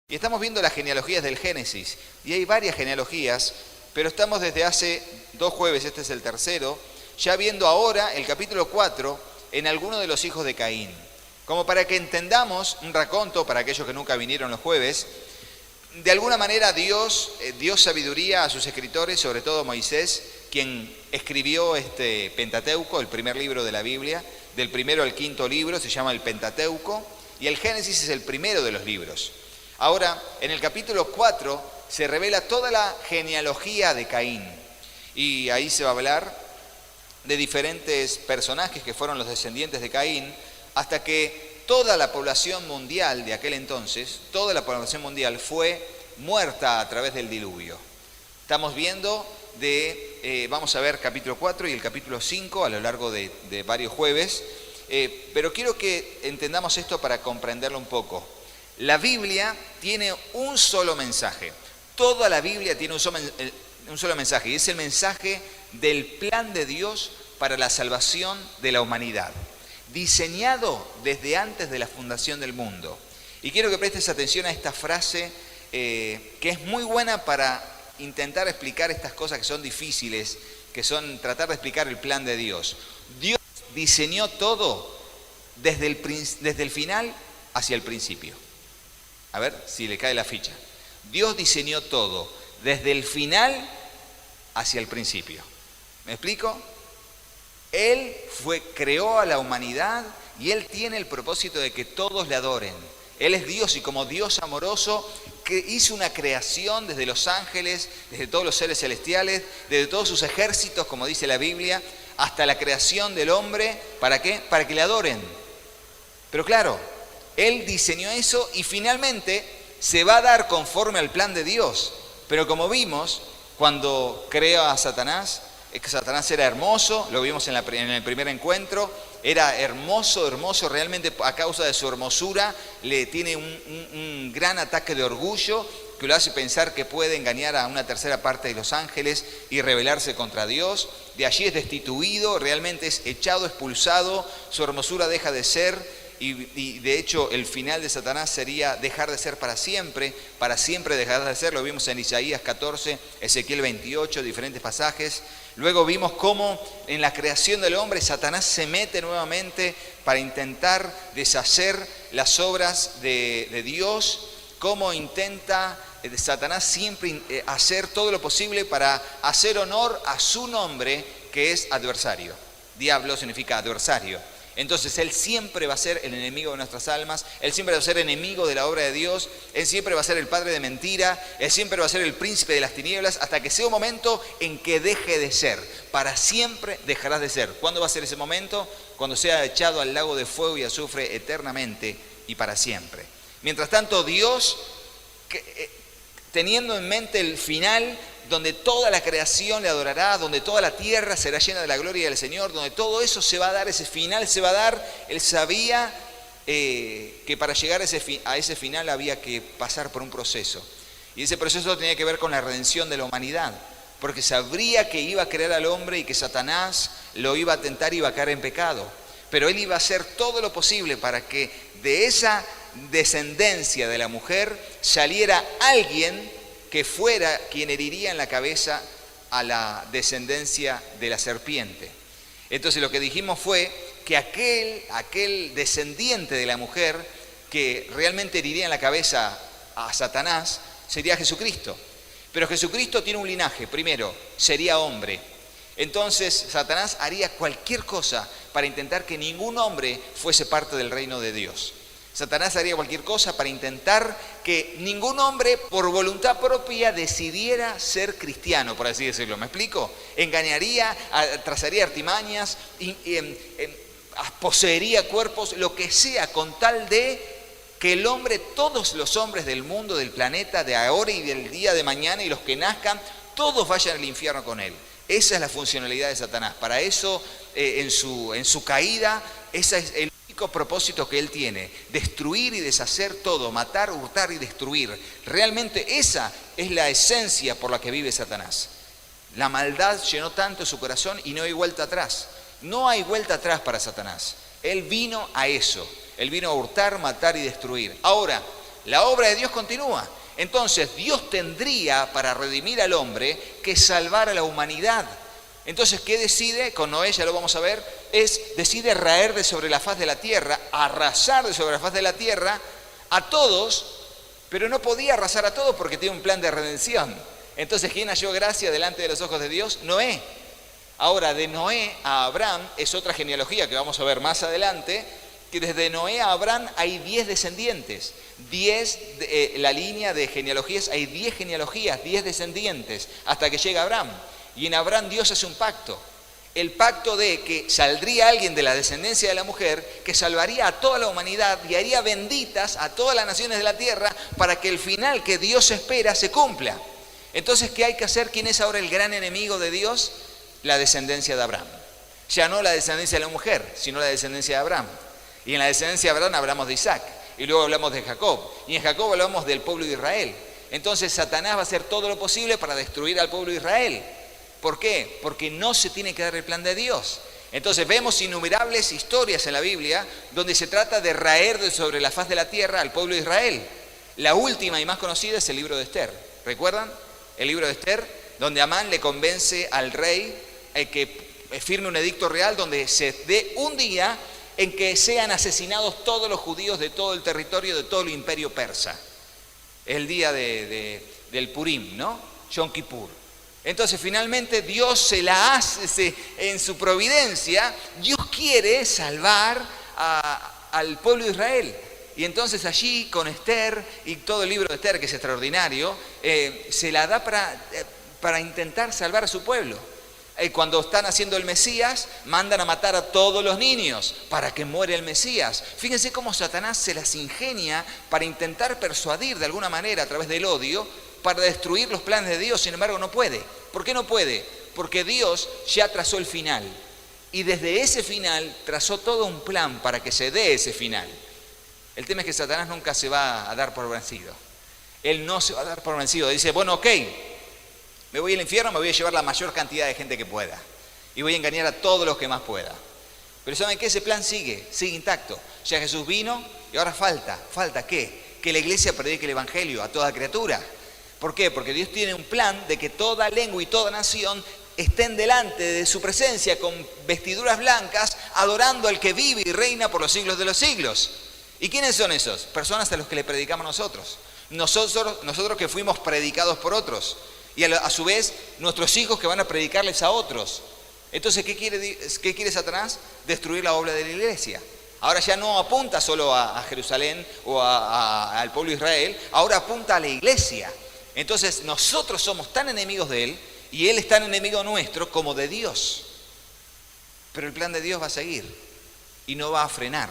Y estamos viendo las genealogías del Génesis, y hay varias genealogías, pero estamos desde hace 2 jueves, este es el tercero, ya viendo ahora el capítulo 4 en alguno de los hijos de Caín. Como para que entendamos un raconto, para aquellos que nunca vinieron los jueves, de alguna manera Dios dio sabiduría a sus escritores, sobre todo Moisés, quien escribió este Pentateuco, el primer libro de la Biblia, del primero al quinto libro, se llama el Pentateuco, y el Génesis es el primero de los libros. Ahora, en el capítulo 4 se revela toda la genealogía de Caín, y ahí se va a hablar de diferentes personajes que fueron los descendientes de Caín, hasta que toda la población mundial de aquel entonces, toda la población mundial fue muerta a través del diluvio. Estamos viendo vamos a ver capítulo 4 y el capítulo 5 a lo largo de varios jueves, pero quiero que entendamos esto para comprenderlo un poco. La Biblia tiene un solo mensaje. Toda la Biblia tiene un solo mensaje, y es el mensaje del plan de Dios para la salvación de la humanidad, diseñado desde antes de la fundación del mundo. Y quiero que prestes atención a esta frase que es muy buena para intentar explicar estas cosas que son difíciles, que son tratar de explicar el plan de Dios. Dios diseñó todo desde el final hacia el principio. A ver si le cae la ficha. Dios diseñó todo desde el final hacia el principio. ¿Me explico? Él creó a la humanidad y Él tiene el propósito de que todos le adoren. Él es Dios, y como Dios amoroso que hizo una creación desde los ángeles, desde todos los seres celestiales, desde todos sus ejércitos, como dice la Biblia, hasta la creación del hombre. ¿Para qué? Para que le adoren. Pero claro, Él diseñó eso y finalmente se va a dar conforme al plan de Dios. Pero como vimos, cuando creó a Satanás, que Satanás era hermoso, lo vimos en el primer encuentro, era hermoso, realmente a causa de su hermosura, le tiene un gran ataque de orgullo que lo hace pensar que puede engañar a una tercera parte de los ángeles y rebelarse contra Dios. De allí es destituido, realmente es echado, expulsado, su hermosura deja de ser. Y de hecho el final de Satanás sería dejar de ser para siempre dejar de ser. Lo vimos en Isaías 14, Ezequiel 28, diferentes pasajes. Luego vimos cómo en la creación del hombre Satanás se mete nuevamente para intentar deshacer las obras de Dios, cómo intenta Satanás siempre hacer todo lo posible para hacer honor a su nombre, que es adversario. Diablo significa adversario. Entonces Él siempre va a ser el enemigo de nuestras almas, Él siempre va a ser enemigo de la obra de Dios, Él siempre va a ser el padre de mentira, Él siempre va a ser el príncipe de las tinieblas, hasta que sea un momento en que deje de ser. Para siempre dejarás de ser. ¿Cuándo va a ser ese momento? Cuando sea echado al lago de fuego y azufre eternamente y para siempre. Mientras tanto, Dios, teniendo en mente el final, donde toda la creación le adorará, donde toda la tierra será llena de la gloria del Señor, donde todo eso se va a dar, ese final se va a dar. Él sabía que para llegar a ese final había que pasar por un proceso. Y ese proceso tenía que ver con la redención de la humanidad, porque sabría que iba a crear al hombre y que Satanás lo iba a tentar y iba a caer en pecado. Pero Él iba a hacer todo lo posible para que de esa descendencia de la mujer saliera alguien que fuera quien heriría en la cabeza a la descendencia de la serpiente. Entonces lo que dijimos fue que aquel descendiente de la mujer que realmente heriría en la cabeza a Satanás sería Jesucristo. Pero Jesucristo tiene un linaje. Primero, sería hombre. Entonces Satanás haría cualquier cosa para intentar que ningún hombre fuese parte del reino de Dios. Satanás haría cualquier cosa para intentar que ningún hombre por voluntad propia decidiera ser cristiano, por así decirlo. ¿Me explico? Engañaría, trazaría artimañas, poseería cuerpos, lo que sea, con tal de que el hombre, todos los hombres del mundo, del planeta, de ahora y del día de mañana, y los que nazcan, todos vayan al infierno con él. Esa es la funcionalidad de Satanás. Para eso, en su caída, ese es el único propósito que él tiene: destruir y deshacer todo, matar, hurtar y destruir. Realmente esa es la esencia por la que vive Satanás. La maldad llenó tanto su corazón y no hay vuelta atrás. No hay vuelta atrás para Satanás. Él vino a eso. Él vino a hurtar, matar y destruir. Ahora, La obra de Dios continúa. Entonces Dios tendría para redimir al hombre que salvar a la humanidad. Entonces, ¿qué decide? Con Noé, ya lo vamos a ver, decide raer de sobre la faz de la tierra, arrasar de sobre la faz de la tierra a todos, pero no podía arrasar a todos porque tiene un plan de redención. Entonces, ¿quién halló gracia delante de los ojos de Dios? Noé. Ahora, de Noé a Abraham es otra genealogía que vamos a ver más adelante, que desde Noé a Abraham hay 10 descendientes. La línea de genealogías, hay 10 genealogías, 10 descendientes, hasta que llega Abraham. Y en Abraham Dios hace un pacto. El pacto de que saldría alguien de la descendencia de la mujer que salvaría a toda la humanidad y haría benditas a todas las naciones de la tierra para que el final que Dios espera se cumpla. Entonces, ¿qué hay que hacer? ¿Quién es ahora el gran enemigo de Dios? La descendencia de Abraham. Ya no la descendencia de la mujer, sino la descendencia de Abraham. Y en la descendencia de Abraham hablamos de Isaac. Y luego hablamos de Jacob. Y en Jacob hablamos del pueblo de Israel. Entonces Satanás va a hacer todo lo posible para destruir al pueblo de Israel. ¿Por qué? Porque no se tiene que dar el plan de Dios. Entonces vemos innumerables historias en la Biblia donde se trata de raer de sobre la faz de la tierra al pueblo de Israel. La última y más conocida es el libro de Esther. ¿Recuerdan? El libro de Esther, donde Amán le convence al rey que firme un edicto real donde se dé un día en que sean asesinados todos los judíos de todo el territorio de todo el imperio persa. El día del Purim, ¿no? Yom Kippur. Entonces finalmente Dios se la hace en su providencia. Dios quiere salvar al pueblo de Israel. Y entonces allí con Esther y todo el libro de Esther, que es extraordinario, se la da para intentar salvar a su pueblo. Cuando están haciendo el Mesías, mandan a matar a todos los niños para que muera el Mesías. Fíjense cómo Satanás se las ingenia para intentar persuadir de alguna manera a través del odio para destruir los planes de Dios. Sin embargo, no puede. ¿Por qué no puede? Porque Dios ya trazó el final. Y desde ese final trazó todo un plan para que se dé ese final. El tema es que Satanás nunca se va a dar por vencido. Él no se va a dar por vencido. Dice, bueno, ok, me voy al infierno, me voy a llevar la mayor cantidad de gente que pueda. Y voy a engañar a todos los que más pueda. Pero ¿saben qué? Ese plan sigue intacto. Ya Jesús vino y ahora ¿falta qué? Que la iglesia predique el evangelio a toda criatura. ¿Por qué? Porque Dios tiene un plan de que toda lengua y toda nación estén delante de su presencia con vestiduras blancas, adorando al que vive y reina por los siglos de los siglos. ¿Y quiénes son esos? Personas a los que le predicamos nosotros. Nosotros que fuimos predicados por otros. Y a su vez, nuestros hijos que van a predicarles a otros. Entonces, ¿qué quiere Satanás? Destruir la obra de la iglesia. Ahora ya no apunta solo a Jerusalén o al pueblo de Israel, ahora apunta a la iglesia. Entonces, nosotros somos tan enemigos de él y él es tan enemigo nuestro como de Dios. Pero el plan de Dios va a seguir y no va a frenar.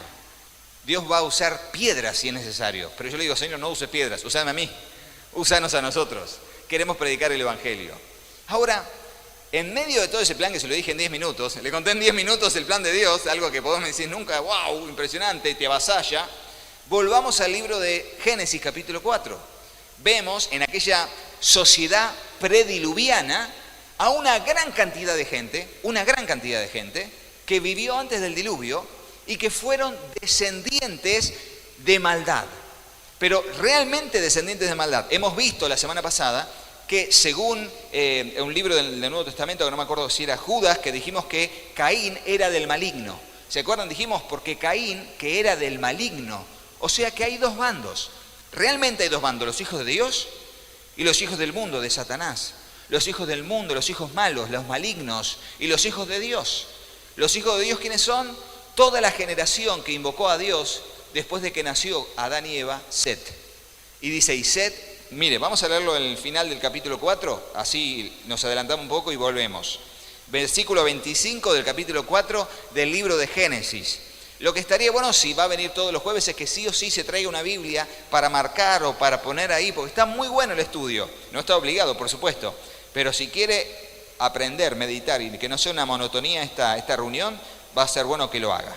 Dios va a usar piedras si es necesario. Pero yo le digo, Señor, no use piedras, úsame a mí, úsanos a nosotros. Queremos predicar el evangelio. Ahora, en medio de todo ese plan que se lo dije en 10 minutos, le conté en 10 minutos el plan de Dios, algo que podemos decir nunca, wow, impresionante, te avasalla. Volvamos al libro de Génesis capítulo 4. Vemos en aquella sociedad prediluviana a una gran cantidad de gente que vivió antes del diluvio y que fueron descendientes de maldad. Pero realmente descendientes de maldad. Hemos visto la semana pasada que según un libro del Nuevo Testamento, que no me acuerdo si era Judas, que dijimos que Caín era del maligno. ¿Se acuerdan? Dijimos porque Caín, que era del maligno. O sea que hay dos bandos. Realmente hay dos bandos, los hijos de Dios y los hijos del mundo, de Satanás. Los hijos del mundo, los hijos malos, los malignos y los hijos de Dios. Los hijos de Dios, ¿quiénes son? Toda la generación que invocó a Dios después de que nació Adán y Eva, Set. Y dice, y Set, mire, vamos a leerlo en el final del capítulo 4, así nos adelantamos un poco y volvemos. Versículo 25 del capítulo 4 del libro de Génesis. Lo que estaría bueno si va a venir todos los jueves es que sí o sí se traiga una Biblia para marcar o para poner ahí, porque está muy bueno el estudio. No está obligado, por supuesto, pero si quiere aprender, meditar y que no sea una monotonía esta reunión, va a ser bueno que lo haga.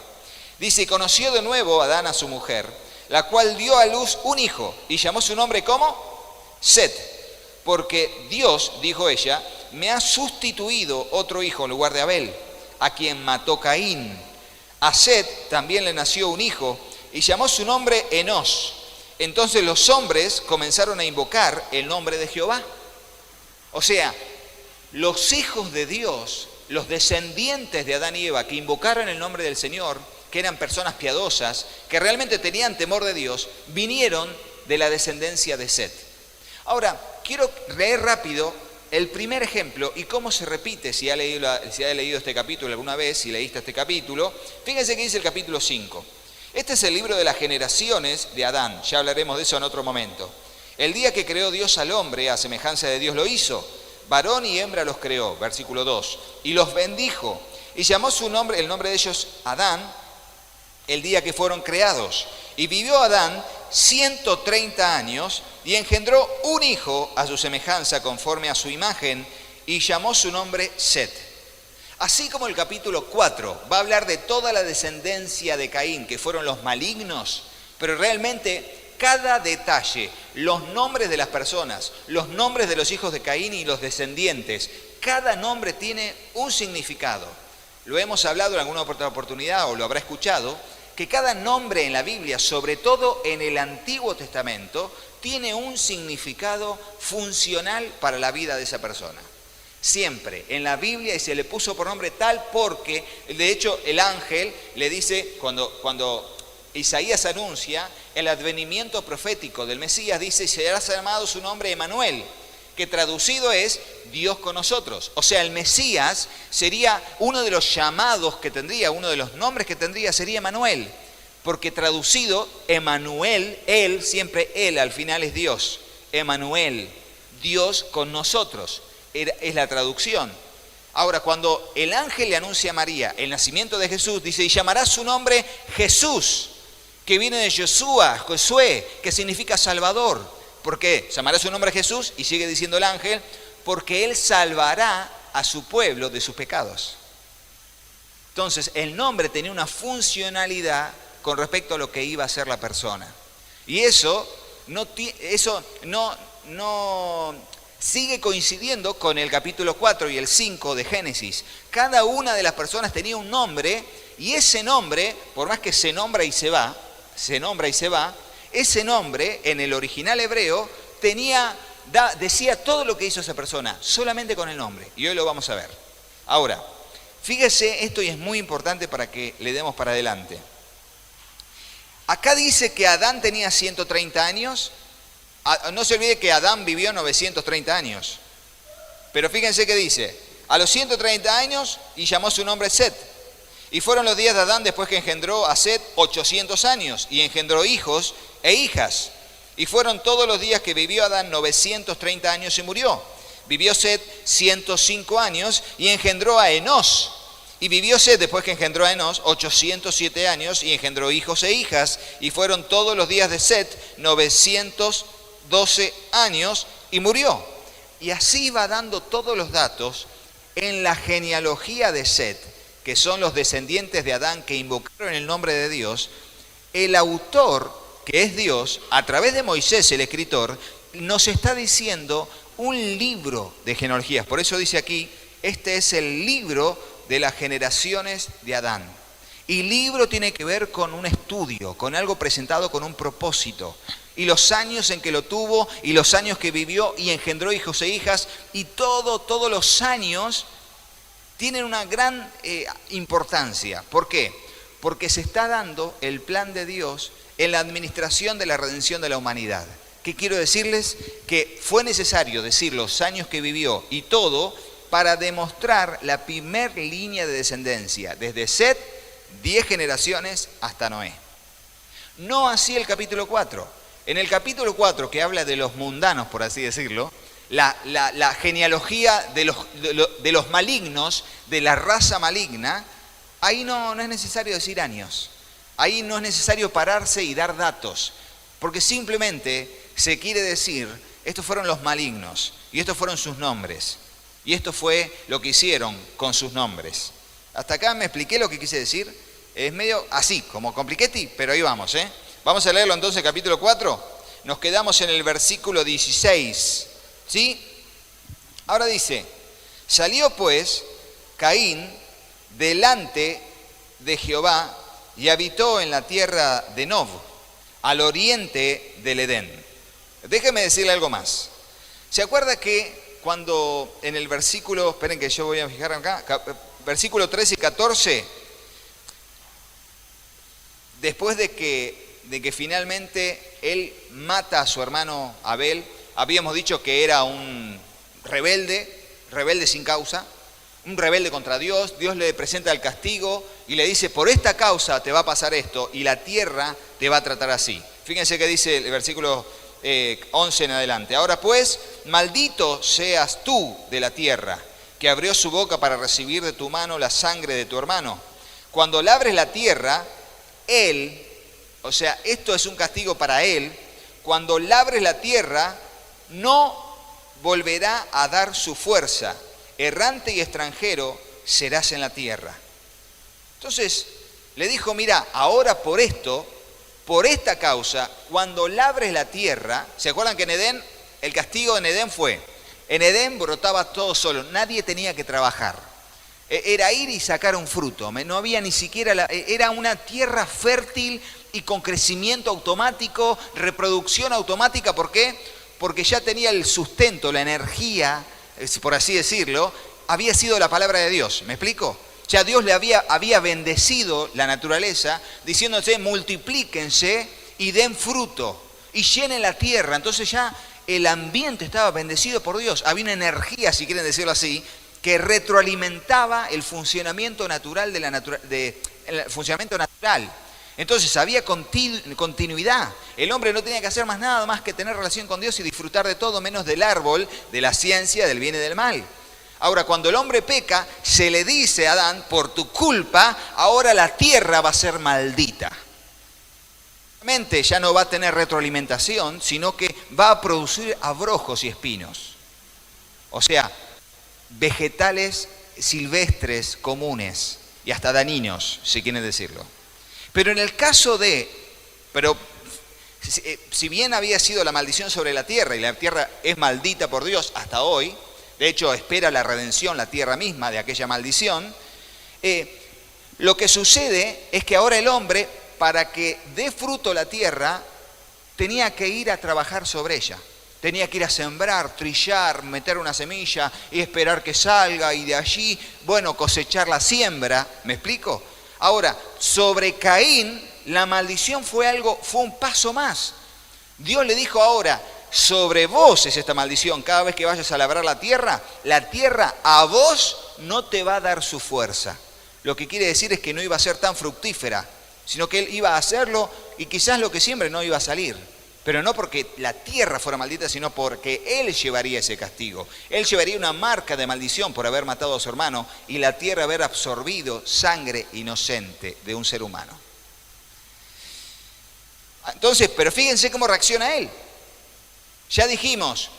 Dice, y conoció de nuevo Adán a su mujer, la cual dio a luz un hijo y llamó su nombre ¿cómo? Set, porque Dios, dijo ella, me ha sustituido otro hijo en lugar de Abel, a quien mató Caín. A Set también le nació un hijo y llamó su nombre Enós. entonces los hombres comenzaron a invocar el nombre de Jehová. O sea, los hijos de Dios, los descendientes de Adán y Eva que invocaron el nombre del Señor, que eran personas piadosas, que realmente tenían temor de Dios, vinieron de la descendencia de Set. Ahora, quiero leer rápido el primer ejemplo y cómo se repite, si ha leído este capítulo alguna vez, si leíste este capítulo. Fíjense que dice el capítulo 5. Este es el libro de las generaciones de Adán, ya hablaremos de eso en otro momento. El día que creó Dios al hombre, a semejanza de Dios lo hizo, varón y hembra los creó, versículo 2, y los bendijo, y llamó su nombre, el nombre de ellos Adán, el día que fueron creados. Y vivió Adán 130 años, y engendró un hijo a su semejanza, conforme a su imagen, y llamó su nombre Set. Así como el capítulo 4 va a hablar de toda la descendencia de Caín, que fueron los malignos, pero realmente cada detalle, los nombres de las personas, los nombres de los hijos de Caín y los descendientes, cada nombre tiene un significado. Lo hemos hablado en alguna otra oportunidad o lo habrá escuchado, que cada nombre en la Biblia, sobre todo en el Antiguo Testamento, tiene un significado funcional para la vida de esa persona. Siempre en la Biblia, y se le puso por nombre tal porque, de hecho, el ángel le dice, cuando Isaías anuncia el advenimiento profético del Mesías, dice, será llamado su nombre Emanuel, que traducido es Dios con nosotros. O sea, el Mesías sería uno de los llamados que tendría, uno de los nombres que tendría sería Emanuel, porque traducido, Emanuel, él, siempre él, al final es Dios. Emanuel, Dios con nosotros. Es la traducción. Ahora, cuando el ángel le anuncia a María el nacimiento de Jesús, dice, y llamará su nombre Jesús, que viene de Josué, que significa Salvador. ¿Por qué? Llamará su nombre Jesús, y sigue diciendo el ángel, porque él salvará a su pueblo de sus pecados. Entonces, el nombre tenía una funcionalidad con respecto a lo que iba a ser la persona. Y eso no sigue coincidiendo con el capítulo 4 y el 5 de Génesis. Cada una de las personas tenía un nombre, y ese nombre, por más que se nombra y se va, ese nombre en el original hebreo decía todo lo que hizo esa persona, solamente con el nombre. Y hoy lo vamos a ver. Ahora, fíjese esto, y es muy importante para que le demos para adelante. Acá dice que Adán tenía 130 años. No se olvide que Adán vivió 930 años. Pero fíjense que dice, a los 130 años, y llamó su nombre Set. Y fueron los días de Adán después que engendró a Set 800 años, y engendró hijos e hijas. Y fueron todos los días que vivió Adán 930 años y murió. Vivió Set 105 años y engendró a Enós. Y vivió Set, después que engendró a Enós, 807 años y engendró hijos e hijas. Y fueron todos los días de Set 912 años y murió. Y así va dando todos los datos en la genealogía de Set, que son los descendientes de Adán que invocaron el nombre de Dios. El autor, que es Dios, a través de Moisés, el escritor, nos está diciendo un libro de genealogías. Por eso dice aquí, este es el libro de las generaciones de Adán. Y libro tiene que ver con un estudio, con algo presentado con un propósito. Y los años en que lo tuvo, y los años que vivió, y engendró hijos e hijas, y todos los años tienen una gran importancia. ¿Por qué? Porque se está dando el plan de Dios en la administración de la redención de la humanidad. ¿Qué quiero decirles? Que fue necesario decir los años que vivió y todo para demostrar la primer línea de descendencia, desde Set, 10 generaciones hasta Noé. No así el capítulo 4. En el capítulo 4, que habla de los mundanos, por así decirlo, la genealogía de los malignos, de la raza maligna, ahí no es necesario decir años. Ahí no es necesario pararse y dar datos, porque simplemente se quiere decir, estos fueron los malignos, y estos fueron sus nombres, y esto fue lo que hicieron con sus nombres. Hasta acá me expliqué lo que quise decir. Es medio así, como compliquetti, pero ahí vamos, ¿eh? Vamos a leerlo entonces, capítulo 4. Nos quedamos en el versículo 16, ¿sí? Ahora dice, salió pues Caín delante de Jehová y habitó en la tierra de Nob. al oriente del Edén. Déjeme decirle algo más. ¿Se acuerda que cuando en el versículo, esperen que yo voy a fijar acá, versículo 13 y 14, después de que finalmente él mata a su hermano Abel, habíamos dicho que era un rebelde sin causa, un rebelde contra Dios, Dios le presenta el castigo y le dice, por esta causa te va a pasar esto y la tierra te va a tratar así. Fíjense que dice el versículo 11 en adelante. Ahora pues, maldito seas tú de la tierra, que abrió su boca para recibir de tu mano la sangre de tu hermano. Cuando labres la tierra, él, o sea, esto es un castigo para él, cuando labres la tierra, no volverá a dar su fuerza. Errante y extranjero serás en la tierra. Entonces, le dijo, mira, ahora por esto, por esta causa, cuando labres la tierra, ¿se acuerdan que en Edén, el castigo en Edén fue? En Edén brotaba todo solo, nadie tenía que trabajar. Era ir y sacar un fruto, no había ni siquiera, era una tierra fértil y con crecimiento automático, reproducción automática. ¿Por qué? Porque ya tenía el sustento, la energía, por así decirlo, había sido la palabra de Dios. ¿Me explico? Ya Dios le había bendecido la naturaleza, diciéndose, multiplíquense y den fruto y llenen la tierra. Entonces ya el ambiente estaba bendecido por Dios. Había una energía, si quieren decirlo así, que retroalimentaba el funcionamiento natural el funcionamiento natural. Entonces había continuidad. El hombre no tenía que hacer nada más que tener relación con Dios y disfrutar de todo menos del árbol, de la ciencia, del bien y del mal. Ahora, cuando el hombre peca, se le dice a Adán, por tu culpa, ahora la tierra va a ser maldita. Realmente ya no va a tener retroalimentación, sino que va a producir abrojos y espinos. O sea, vegetales silvestres comunes y hasta dañinos, si quieren decirlo. Pero en el caso si bien había sido la maldición sobre la tierra, y la tierra es maldita por Dios hasta hoy, de hecho espera la redención, la tierra misma, de aquella maldición, lo que sucede es que ahora el hombre, para que dé fruto la tierra, tenía que ir a trabajar sobre ella. Tenía que ir a sembrar, trillar, meter una semilla y esperar que salga y de allí, cosechar la siembra. ¿Me explico? Ahora, sobre Caín, la maldición fue un paso más. Dios le dijo ahora, sobre vos es esta maldición. Cada vez que vayas a labrar la tierra a vos no te va a dar su fuerza. Lo que quiere decir es que no iba a ser tan fructífera, sino que él iba a hacerlo y quizás lo que siembre no iba a salir. Pero no porque la tierra fuera maldita, sino porque él llevaría ese castigo. Él llevaría una marca de maldición por haber matado a su hermano y la tierra haber absorbido sangre inocente de un ser humano. Entonces, pero fíjense cómo reacciona él. Ya dijimos,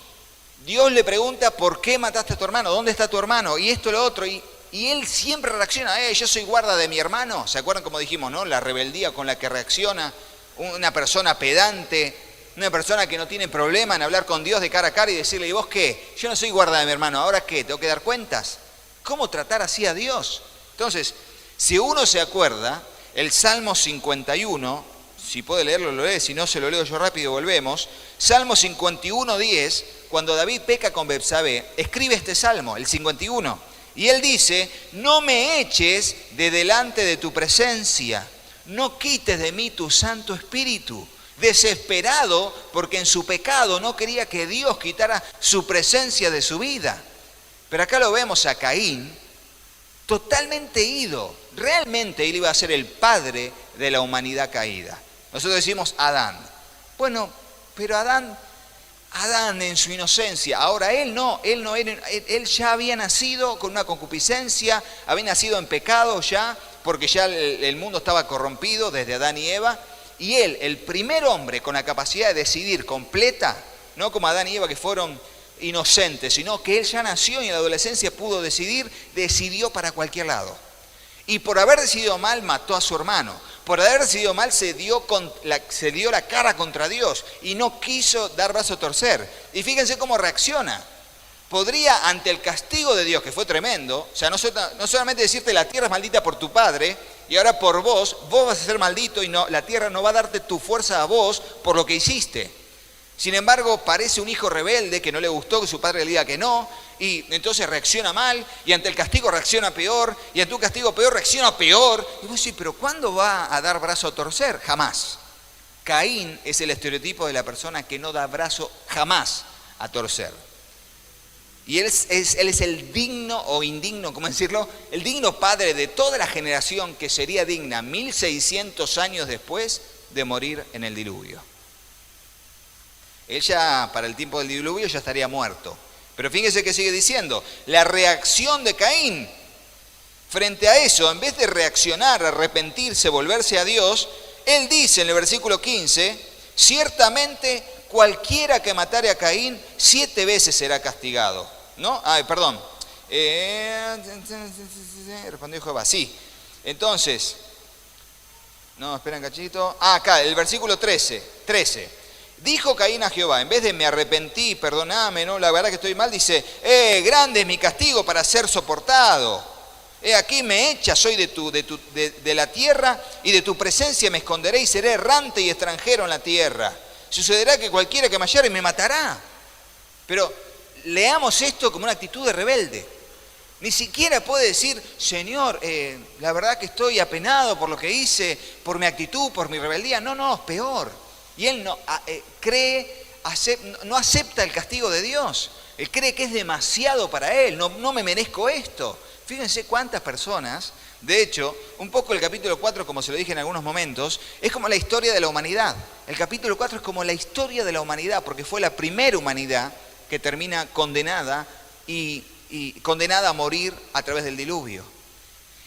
Dios le pregunta, ¿por qué mataste a tu hermano? ¿Dónde está tu hermano? Y esto, lo otro. Y él siempre reacciona, yo soy guarda de mi hermano. ¿Se acuerdan cómo dijimos, no? La rebeldía con la que reacciona una persona pedante, una persona que no tiene problema en hablar con Dios de cara a cara y decirle, ¿y vos qué? Yo no soy guarda de mi hermano, ¿ahora qué? ¿Tengo que dar cuentas? ¿Cómo tratar así a Dios? Entonces, si uno se acuerda, el Salmo 51, si puede leerlo, lo lee, si no se lo leo yo rápido, volvemos. Salmo 51:10, cuando David peca con Betsabé, escribe este salmo, el 51, y él dice, no me eches de delante de tu presencia, no quites de mí tu Santo Espíritu. Desesperado porque en su pecado no quería que Dios quitara su presencia de su vida. Pero acá lo vemos a Caín totalmente ido. Realmente él iba a ser el padre de la humanidad caída. Nosotros decimos Adán. Bueno, pero Adán en su inocencia. Ahora él ya había nacido con una concupiscencia, había nacido en pecado ya, porque ya el mundo estaba corrompido desde Adán y Eva. Y él, el primer hombre con la capacidad de decidir completa, no como Adán y Eva que fueron inocentes, sino que él ya nació y en la adolescencia pudo decidir, decidió para cualquier lado. Y por haber decidido mal, mató a su hermano. Por haber decidido mal, se dio la cara contra Dios y no quiso dar brazo a torcer. Y fíjense cómo reacciona. Podría, ante el castigo de Dios, que fue tremendo, o sea, no solamente decirte la tierra es maldita por tu padre, y ahora por vos vas a ser maldito y no, la tierra no va a darte tu fuerza a vos por lo que hiciste. Sin embargo, parece un hijo rebelde que no le gustó que su padre le diga que no, y entonces reacciona mal, y ante el castigo reacciona peor, y ante un castigo peor reacciona peor. Y vos decís, ¿pero cuándo va a dar brazo a torcer? Jamás. Caín es el estereotipo de la persona que no da brazo jamás a torcer. Y él es el digno o indigno, ¿cómo decirlo? El digno padre de toda la generación que sería digna 1600 años después de morir en el diluvio. Él ya, para el tiempo del diluvio, ya estaría muerto. Pero fíjense que sigue diciendo, la reacción de Caín frente a eso, en vez de reaccionar, arrepentirse, volverse a Dios, él dice en el versículo 15, ciertamente cualquiera que matare a Caín 7 veces será castigado. ¿No? Perdón. Respondió Jehová, sí. Entonces, no, esperen cachito. Acá, el versículo 13. Dijo Caín a Jehová, en vez de me arrepentí, perdoname, no, la verdad que estoy mal, dice, grande es mi castigo para ser soportado. Aquí me echas, soy de la tierra, y de tu presencia me esconderé, y seré errante y extranjero en la tierra. Sucederá que cualquiera que me hallare me matará. Pero leamos esto como una actitud de rebelde. Ni siquiera puede decir, Señor, la verdad que estoy apenado por lo que hice, por mi actitud, por mi rebeldía. No, es peor. Y él no no acepta el castigo de Dios. Él cree que es demasiado para él, no me merezco esto. Fíjense cuántas personas, de hecho, un poco el capítulo 4, como se lo dije en algunos momentos, es como la historia de la humanidad. El capítulo 4 es como la historia de la humanidad, porque fue la primera humanidad que termina condenada y condenada a morir a través del diluvio.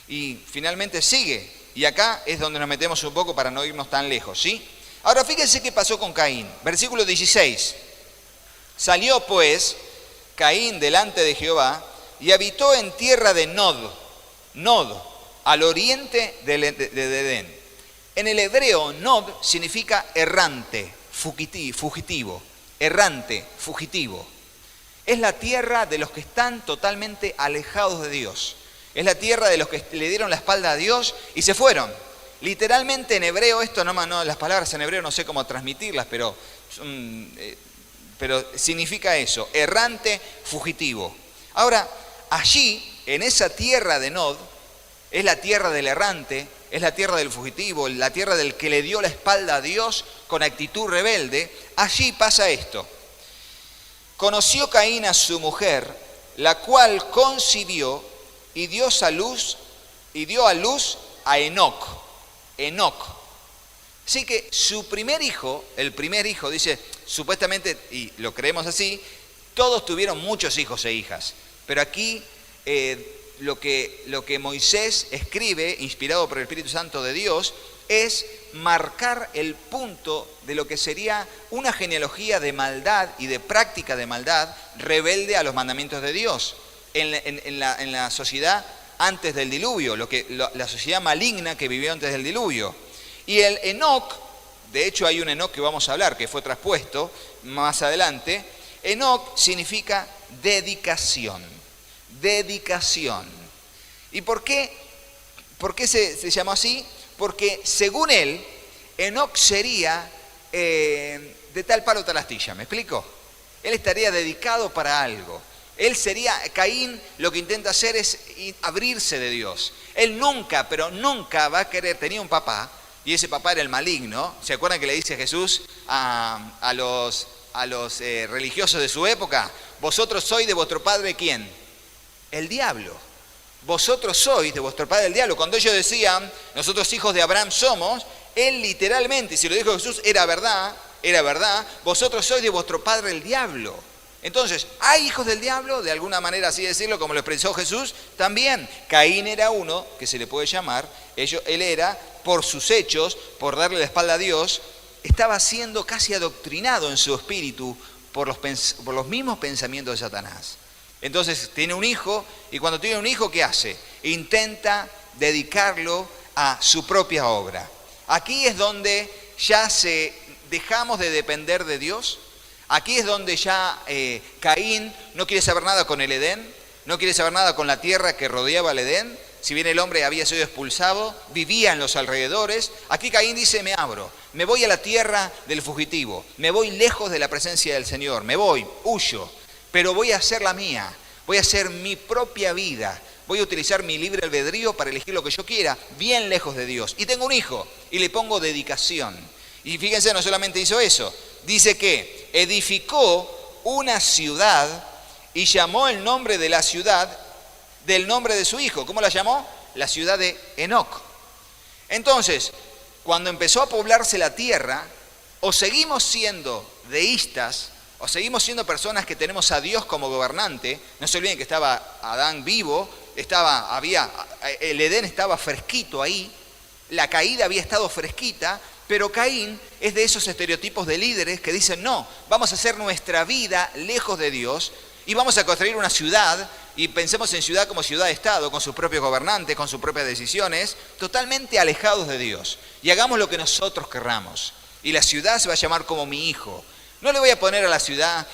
Y finalmente sigue. Y acá es donde nos metemos un poco para no irnos tan lejos, ¿sí? Ahora fíjense qué pasó con Caín. Versículo 16. Salió pues Caín delante de Jehová y habitó en tierra de Nod, al oriente de Edén. En el hebreo, Nod significa errante, fugitivo. Errante, fugitivo. Es la tierra de los que están totalmente alejados de Dios. Es la tierra de los que le dieron la espalda a Dios y se fueron. Literalmente en hebreo, esto no, las palabras en hebreo no sé cómo transmitirlas, pero significa eso, errante, fugitivo. Ahora, allí, en esa tierra de Nod, es la tierra del errante, es la tierra del fugitivo, la tierra del que le dio la espalda a Dios con actitud rebelde. Allí pasa esto. Conoció Caín a su mujer, la cual concibió y dio a luz a Enoc. Así que su primer hijo, dice, supuestamente, y lo creemos así, todos tuvieron muchos hijos e hijas. Pero aquí lo que Moisés escribe, inspirado por el Espíritu Santo de Dios, es marcar el punto de lo que sería una genealogía de maldad y de práctica de maldad rebelde a los mandamientos de Dios en la sociedad antes del diluvio, la sociedad maligna que vivió antes del diluvio. Y el Enoc, de hecho hay un Enoc que vamos a hablar, que fue traspuesto más adelante. Enoc significa dedicación. ¿Y por qué se llamó así? Porque según él, Enoc sería de tal palo tal astilla, ¿me explico? Él estaría dedicado para algo. Caín lo que intenta hacer es abrirse de Dios. Él nunca, pero nunca va a querer, tenía un papá, y ese papá era el maligno. ¿Se acuerdan que le dice Jesús a los religiosos de su época? Vosotros sois de vuestro padre, ¿quién? El diablo. Vosotros sois de vuestro padre el diablo. Cuando ellos decían, nosotros hijos de Abraham somos, él literalmente, si lo dijo Jesús, era verdad, vosotros sois de vuestro padre el diablo. Entonces, ¿hay hijos del diablo? De alguna manera así decirlo, como lo expresó Jesús, también. Caín era uno que se le puede llamar, él era, por sus hechos, por darle la espalda a Dios, estaba siendo casi adoctrinado en su espíritu por los mismos pensamientos de Satanás. Entonces tiene un hijo, y cuando tiene un hijo, ¿qué hace? Intenta dedicarlo a su propia obra. Aquí es donde ya dejamos de depender de Dios. Aquí es donde ya Caín no quiere saber nada con el Edén, no quiere saber nada con la tierra que rodeaba el Edén. Si bien el hombre había sido expulsado, vivía en los alrededores. Aquí Caín dice, me abro, me voy a la tierra del fugitivo, me voy lejos de la presencia del Señor, me voy, huyo, pero voy a hacer la mía, voy a hacer mi propia vida, voy a utilizar mi libre albedrío para elegir lo que yo quiera, bien lejos de Dios. Y tengo un hijo y le pongo dedicación. Y fíjense, no solamente hizo eso, dice que edificó una ciudad y llamó el nombre de la ciudad del nombre de su hijo. ¿Cómo la llamó? La ciudad de Enoc. Entonces, cuando empezó a poblarse la tierra, o seguimos siendo deístas, o seguimos siendo personas que tenemos a Dios como gobernante. No se olviden que estaba Adán vivo, el Edén estaba fresquito ahí, la caída había estado fresquita, pero Caín es de esos estereotipos de líderes que dicen, no, vamos a hacer nuestra vida lejos de Dios y vamos a construir una ciudad, y pensemos en ciudad como ciudad-estado, con sus propios gobernantes, con sus propias decisiones, totalmente alejados de Dios. Y hagamos lo que nosotros querramos. Y la ciudad se va a llamar como mi hijo. No le voy a poner a la ciudad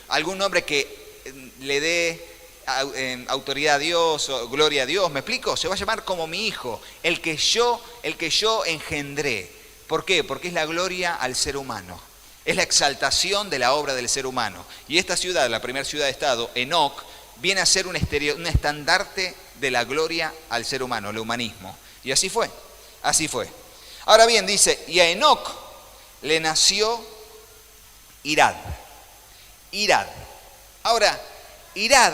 algún nombre que le dé autoridad a Dios o gloria a Dios, ¿me explico? Se va a llamar como mi hijo, el que yo engendré. ¿Por qué? Porque es la gloria al ser humano, es la exaltación de la obra del ser humano. Y esta ciudad, la primera ciudad-estado, Enoc, viene a ser un estandarte de la gloria al ser humano, el humanismo. Y así fue, así fue. Ahora bien, dice, y a Enoc le nació Irad. Irad. Ahora, Irad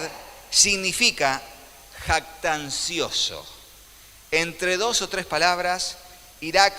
significa jactancioso. Entre dos o tres palabras, Irad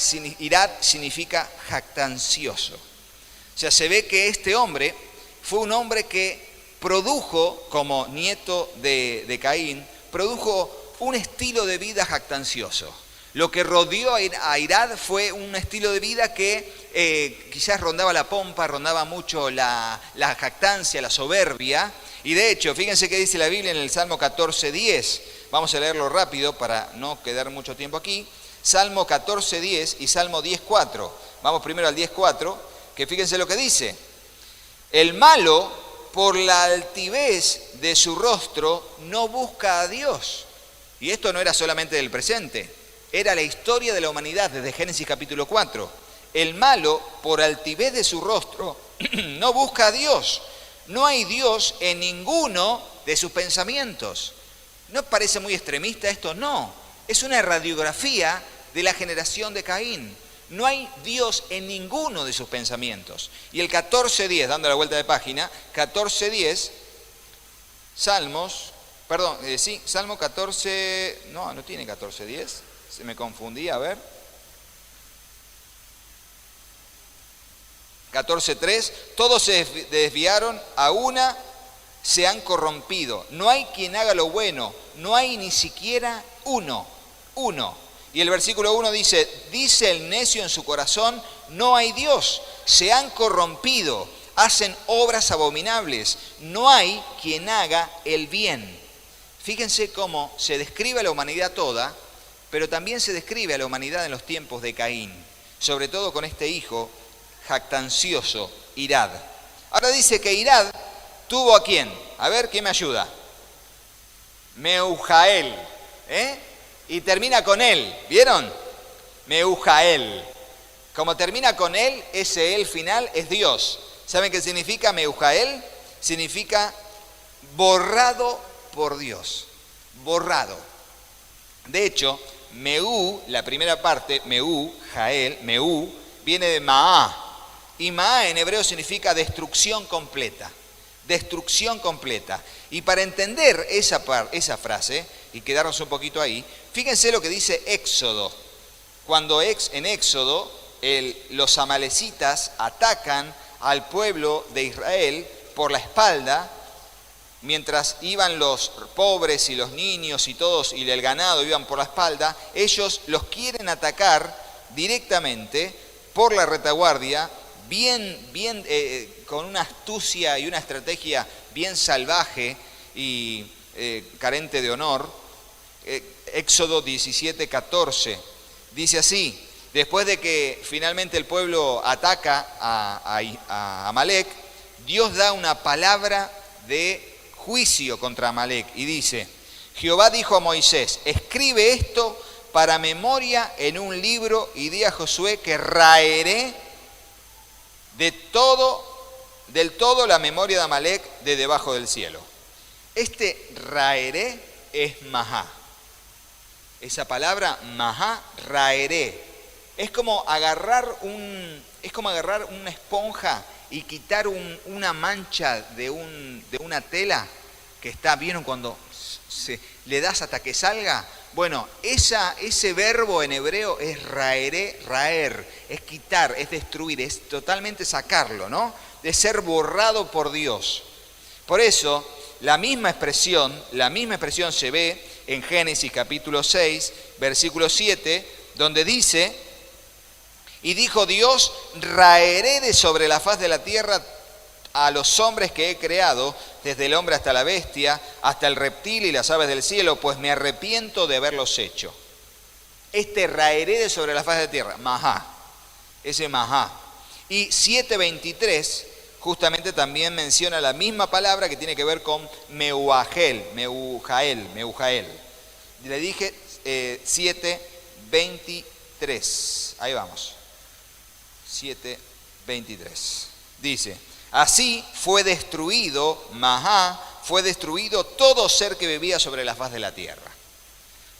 significa jactancioso. O sea, se ve que este hombre fue un hombre que produjo, como nieto de Caín, produjo un estilo de vida jactancioso. Lo que rodeó a Irad fue un estilo de vida que quizás rondaba la pompa, rondaba mucho la jactancia, la soberbia. Y de hecho, fíjense qué dice la Biblia en el Salmo 14:10. Vamos a leerlo rápido para no quedar mucho tiempo aquí. Salmo 14:10 y Salmo 10:4. Vamos primero al 10:4, que fíjense lo que dice. El malo, por la altivez de su rostro, no busca a Dios. Y esto no era solamente del presente, era la historia de la humanidad desde Génesis capítulo 4. El malo, por altivez de su rostro, no busca a Dios. No hay Dios en ninguno de sus pensamientos. ¿No parece muy extremista esto? No. Es una radiografía de la generación de Caín. No hay Dios en ninguno de sus pensamientos. Y el 14:10, dando la vuelta de página, 14:10, Salmo 14, no tiene 14:10, se me confundí, a ver. 14:3, todos se desviaron, a una se han corrompido. No hay quien haga lo bueno, no hay ni siquiera uno. Y el versículo 1 dice el necio en su corazón, no hay Dios, se han corrompido, hacen obras abominables, no hay quien haga el bien. Fíjense cómo se describe a la humanidad toda, pero también se describe a la humanidad en los tiempos de Caín, sobre todo con este hijo jactancioso, Irad. Ahora dice que Irad tuvo ¿a quién? A ver, ¿quién me ayuda? Meujael, y termina con él, ¿vieron? Meujael. Como termina con él, ese él final es Dios. ¿Saben qué significa Meujael? Significa borrado por Dios, borrado. De hecho, Meú, la primera parte, Meú, Jael, Meú, viene de Maá. Y Maá en hebreo significa destrucción completa. Destrucción completa. Y para entender esa frase y quedarnos un poquito ahí, fíjense lo que dice Éxodo. Cuando en Éxodo los amalecitas atacan al pueblo de Israel por la espalda, mientras iban los pobres y los niños y todos y el ganado iban por la espalda, ellos los quieren atacar directamente por la retaguardia, con una astucia y una estrategia bien salvaje y carente de honor. Éxodo 17:14 dice así: después de que finalmente el pueblo ataca a Amalek, Dios da una palabra de juicio contra Amalek y dice: Jehová dijo a Moisés, escribe esto para memoria en un libro y di a Josué que raeré del todo la memoria de Amalec de debajo del cielo. Este raeré es mahá. Esa palabra mahá, raeré, es como agarrar una esponja y quitar una mancha de una tela que está, ¿vieron cuando le das hasta que salga? Bueno, ese verbo en hebreo es raeré, raer, es quitar, es destruir, es totalmente sacarlo, ¿no? De ser borrado por Dios. Por eso, la misma expresión se ve en Génesis capítulo 6, versículo 7, donde dice, y dijo Dios, raeré de sobre la faz de la tierra a los hombres que he creado, desde el hombre hasta la bestia, hasta el reptil y las aves del cielo, pues me arrepiento de haberlos hecho. Este raeré de sobre la faz de la tierra, mahá, ese mahá. Y 7:23 justamente también menciona la misma palabra que tiene que ver con meujael. Le dije 7:23, ahí vamos, 7:23. Dice, así fue destruido, mahá, fue destruido todo ser que vivía sobre la faz de la tierra.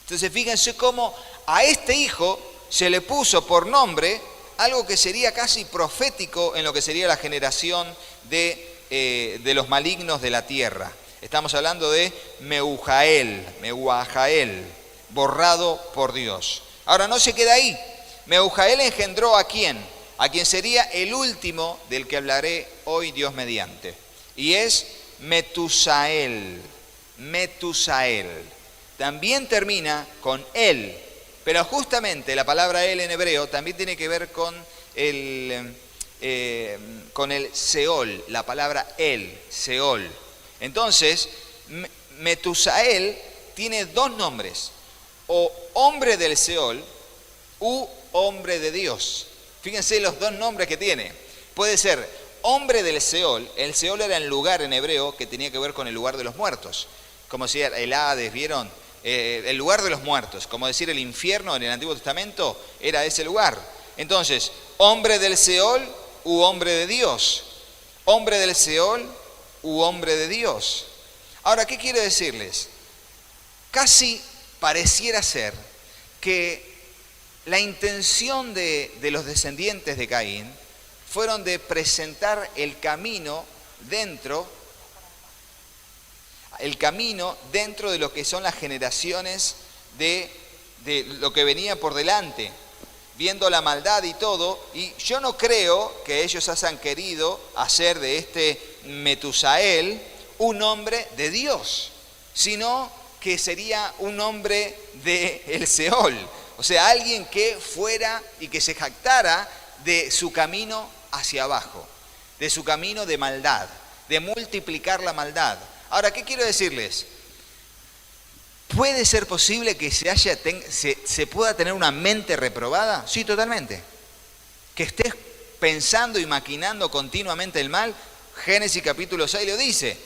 Entonces fíjense cómo a este hijo se le puso por nombre algo que sería casi profético en lo que sería la generación de los malignos de la tierra. Estamos hablando de meujael, borrado por Dios. Ahora no se queda ahí. Meujael engendró ¿a quién? A quien sería el último del que hablaré hoy Dios mediante. Y es Metusael. También termina con él. Pero justamente la palabra él en hebreo también tiene que ver con el Seol, la palabra él, Seol. Entonces, Metusael tiene dos nombres, o hombre del Seol u hombre de Dios. Fíjense los dos nombres que tiene. Puede ser hombre del Seol. El Seol era el lugar en hebreo que tenía que ver con el lugar de los muertos. Como decía el Hades, ¿vieron? El lugar de los muertos. Como decir el infierno en el Antiguo Testamento era ese lugar. Entonces, hombre del Seol u hombre de Dios. Hombre del Seol u hombre de Dios. Ahora, ¿qué quiero decirles? Casi pareciera ser que la intención de los descendientes de Caín fueron de presentar el camino dentro de lo que son las generaciones de lo que venía por delante, viendo la maldad y todo, y yo no creo que ellos hayan querido hacer de este Metusael un hombre de Dios, sino que sería un hombre del Seol. O sea, alguien que fuera y que se jactara de su camino hacia abajo, de su camino de maldad, de multiplicar la maldad. Ahora, ¿qué quiero decirles? ¿Puede ser posible que se pueda tener una mente reprobada? Sí, totalmente. Que estés pensando y maquinando continuamente el mal. Génesis capítulo 6 lo dice.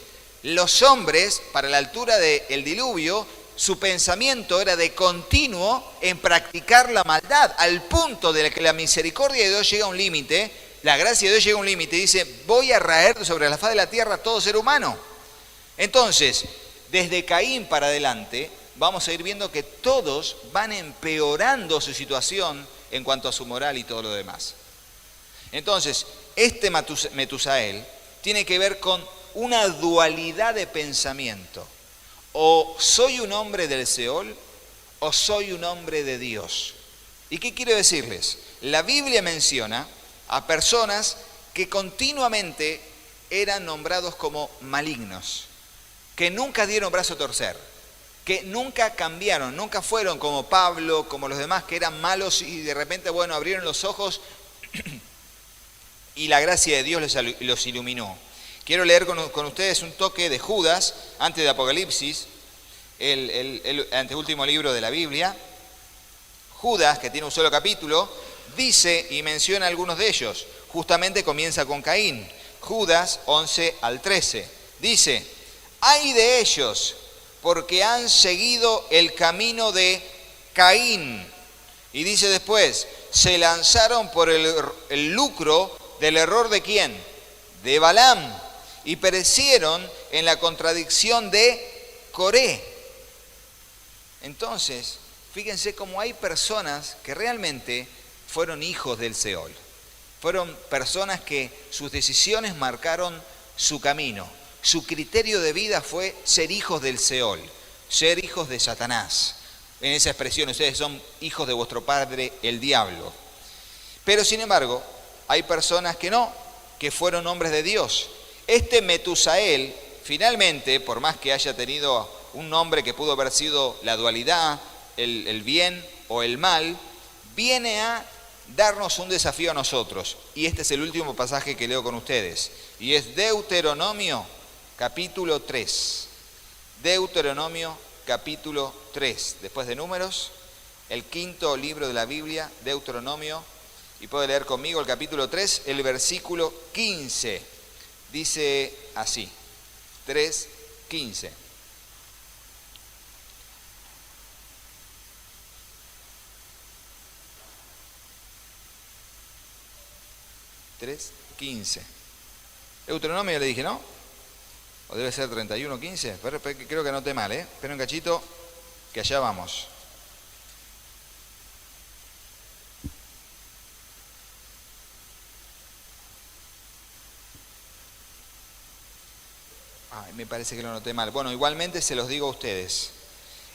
Los hombres, para la altura del diluvio, su pensamiento era de continuo en practicar la maldad, al punto de que la misericordia de Dios llega a un límite, la gracia de Dios llega a un límite y dice, voy a raer sobre la faz de la tierra a todo ser humano. Entonces, desde Caín para adelante, vamos a ir viendo que todos van empeorando su situación en cuanto a su moral y todo lo demás. Entonces, este Metusael tiene que ver con una dualidad de pensamiento. O soy un hombre del Seol o soy un hombre de Dios. ¿Y qué quiero decirles? La Biblia menciona a personas que continuamente eran nombrados como malignos, que nunca dieron brazo a torcer, que nunca cambiaron, nunca fueron como Pablo, como los demás que eran malos y de repente, bueno, abrieron los ojos y la gracia de Dios los iluminó. Quiero leer con ustedes un toque de Judas, antes de Apocalipsis, el anteúltimo libro de la Biblia. Judas, que tiene un solo capítulo, dice y menciona algunos de ellos. Justamente comienza con Caín. Judas 11 al 13. Dice, ¡ay de ellos! porque han seguido el camino de Caín. Y dice después, se lanzaron por el lucro del error ¿de quién? De Balaam. Y perecieron en la contradicción de Coré. Entonces, fíjense cómo hay personas que realmente fueron hijos del Seol. Fueron personas que sus decisiones marcaron su camino. Su criterio de vida fue ser hijos del Seol, ser hijos de Satanás. En esa expresión, ustedes son hijos de vuestro padre, el diablo. Pero sin embargo, hay personas que no, que fueron hombres de Dios. Este Metusael, finalmente, por más que haya tenido un nombre que pudo haber sido la dualidad, el bien o el mal, viene a darnos un desafío a nosotros. Y este es el último pasaje que leo con ustedes. Y es Deuteronomio capítulo 3. Deuteronomio capítulo 3. Después de Números, el quinto libro de la Biblia, Deuteronomio. Y puede leer conmigo el capítulo 3, el versículo 15. Dice así, 3:15. Deuteronomio le dije, ¿no? O debe ser 31:15. Creo que anoté mal, ¿eh? Espera un cachito, que allá vamos. Ay, me parece que lo anoté mal. Bueno, igualmente se los digo a ustedes.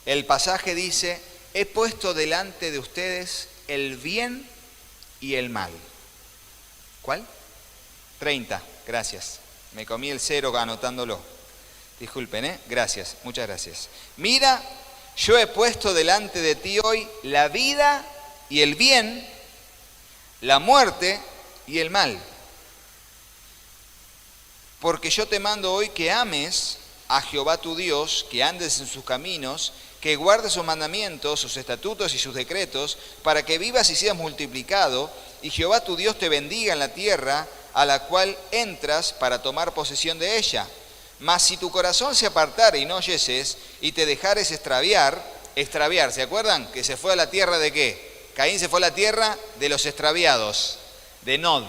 El pasaje dice, he puesto delante de ustedes el bien y el mal. ¿Cuál? 30, gracias. Me comí el 0 anotándolo. Disculpen, ¿eh? Gracias, muchas gracias. Mira, yo he puesto delante de ti hoy la vida y el bien, la muerte y el mal. Porque yo te mando hoy que ames a Jehová tu Dios, que andes en sus caminos, que guardes sus mandamientos, sus estatutos y sus decretos, para que vivas y seas multiplicado, y Jehová tu Dios te bendiga en la tierra a la cual entras para tomar posesión de ella. Mas si tu corazón se apartare y no oyeses, y te dejares extraviar, ¿se acuerdan? Que se fue a la tierra ¿de qué? Caín se fue a la tierra de los extraviados, de Nod.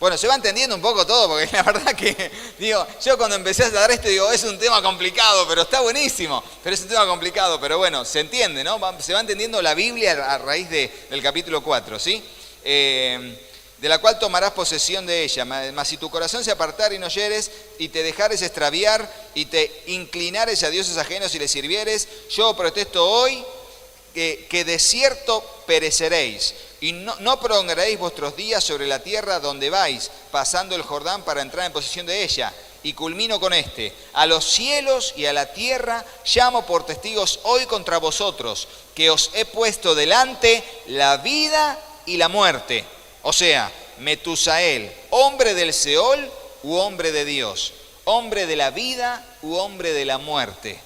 Bueno, se va entendiendo un poco todo, porque la verdad que, digo, yo cuando empecé a dar esto, digo, es un tema complicado, pero está buenísimo, pero es un tema complicado, pero bueno, se entiende, ¿no? Se va entendiendo la Biblia a raíz del capítulo 4, ¿sí? De la cual tomarás posesión de ella, mas si tu corazón se apartare y no oyeres, y te dejares extraviar, y te inclinares a dioses ajenos y les sirvieres, yo protesto hoy que de cierto pereceréis, y no prolongaréis vuestros días sobre la tierra donde vais, pasando el Jordán para entrar en posesión de ella. Y culmino con este, a los cielos y a la tierra llamo por testigos hoy contra vosotros, que os he puesto delante la vida y la muerte. O sea, Metusael, hombre del Seol u hombre de Dios, hombre de la vida u hombre de la muerte.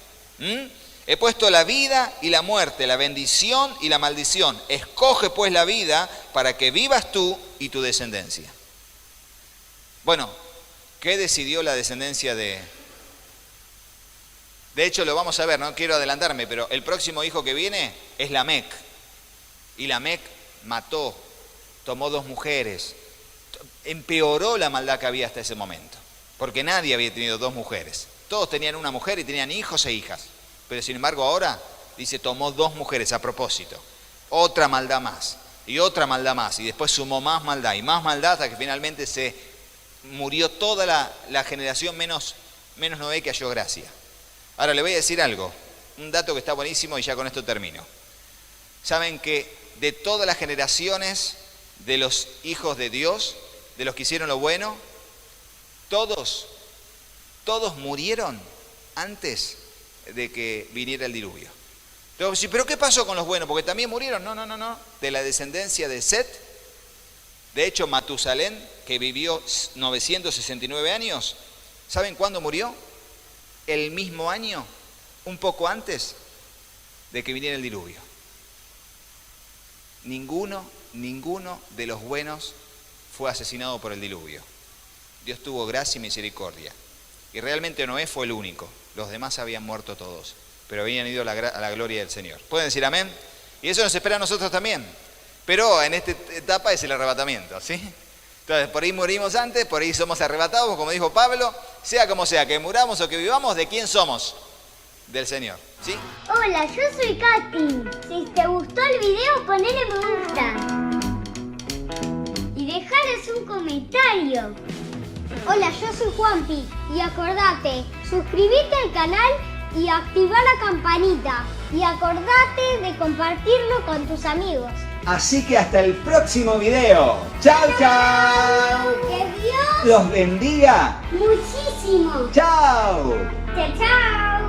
He puesto la vida y la muerte, la bendición y la maldición. Escoge pues la vida para que vivas tú y tu descendencia. Bueno, ¿qué decidió la descendencia de...? De hecho, lo vamos a ver, no quiero adelantarme, pero el próximo hijo que viene es Lamec. Y Lamec mató, tomó 2 mujeres, empeoró la maldad que había hasta ese momento. Porque nadie había tenido 2 mujeres. Todos tenían una mujer y tenían hijos e hijas. Pero sin embargo ahora, dice, tomó 2 mujeres a propósito. Otra maldad más, y otra maldad más. Y después sumó más maldad y más maldad hasta que finalmente se murió toda la generación menos Noé que halló gracia. Ahora le voy a decir algo, un dato que está buenísimo y ya con esto termino. Saben que de todas las generaciones de los hijos de Dios, de los que hicieron lo bueno, todos murieron antes de que viniera el diluvio. Entonces, ¿pero qué pasó con los buenos? Porque también murieron. No. De la descendencia de Set. De hecho, Matusalén, que vivió 969 años, ¿saben cuándo murió? El mismo año, un poco antes de que viniera el diluvio. Ninguno de los buenos fue asesinado por el diluvio. Dios tuvo gracia y misericordia. Y realmente Noé fue el único. Los demás habían muerto todos, pero habían ido a la gloria del Señor. ¿Pueden decir amén? Y eso nos espera a nosotros también. Pero en esta etapa es el arrebatamiento, ¿sí? Entonces, por ahí morimos antes, por ahí somos arrebatados, como dijo Pablo, sea como sea, que muramos o que vivamos, ¿de quién somos? Del Señor, ¿sí? Hola, yo soy Katy. Si te gustó el video, ponele me gusta. Y dejales un comentario. Hola, yo soy Juanpi. Y acordate, suscríbete al canal y activa la campanita. Y acordate de compartirlo con tus amigos. Así que hasta el próximo video. ¡Chao, chao! ¡Que Dios los bendiga! muchísimo! ¡Chao! ¡Chao, chao!